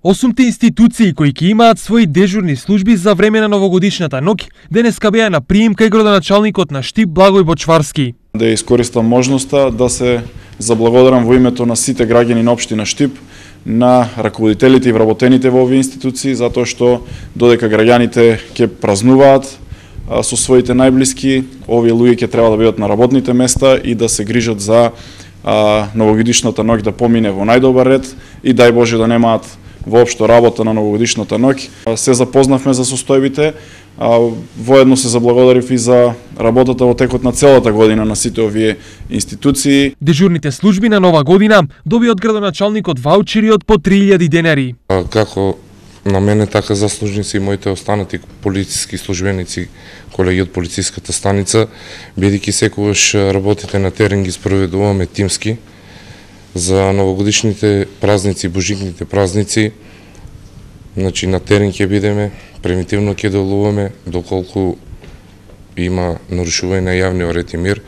Осумте институции кои ќе имаат своји дежурни служби за време на новогодишната ноќ, денеска беа на прием кај градоначалникот на Штип Благој Бочварски. Да искористам можноста да се заблагодарам во името на сите граѓани на општина Штип, на раководителите и вработените во овие институции, затоа што додека граѓаните ќе празнуваат со своите најблиски, овие луѓе ќе треба да бидат на работните места и да се грижат за новогодишната ноќ да помине во најдобар ред и дај Боже да немаат воопшто работа на новогодишната ноќ. Се запознавме за состојбите, воедно се заблагодарив и за работата во текот на целата година на сите овие институции. Дежурните служби на Нова година доби од градоначалникот ваучери од по 3000 денари. Како на мене, така заслужници и моите останати полициски службеници, колеги од полициската станица, бидејќи секогаш работите на терен ги спроведуваме тимски. За новогодишните празници, божикните празници, значи на терен ќе бидеме, превентивно ќе делуваме, доколку има нарушување на јавниот ред и мир,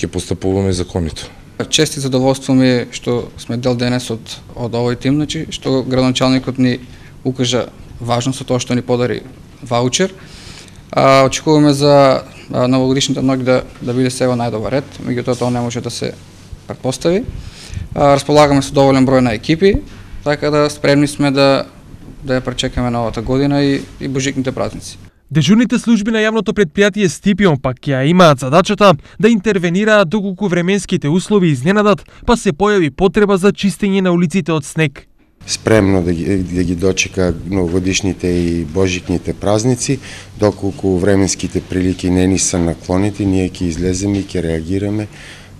ќе постапуваме законито. Чест и задоволство ми е што сме дел денес од овој тим, значи што градоначалникот ни укажа важност од тоа што ни подари ваучер. Очекуваме за новогодишната ноќ да биде се во најдобар ред, меѓутоа тоа не може да се претпостави. Располагаме со доволен број на екипи, така да спремни сме да ја пречекаме новата година и божикните празници. Дежурните служби на јавното претпријатие Стипион пак ќе имаат задачата да интервенираат доколку временските услови изненадат, па се појави потреба за чистење на улиците од снег. Спремно да ги дочека новогодишните и божикните празници, доколку временските прилики не ни се наклонети, ние ќе излеземе и ќе реагираме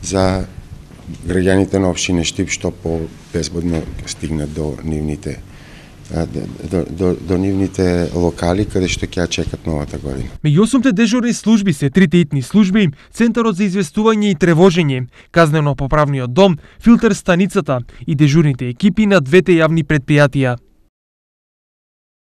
за граѓаните на општина Штип што по-безбедно стигнат до нивните локали каде што ќе чекат новата година. Меѓу 8 дежурни служби се 3 итни служби, Центарот за известување и тревожење, Казнено-поправниот дом, Филтер станицата и дежурните екипи на 2 јавни претпријатија.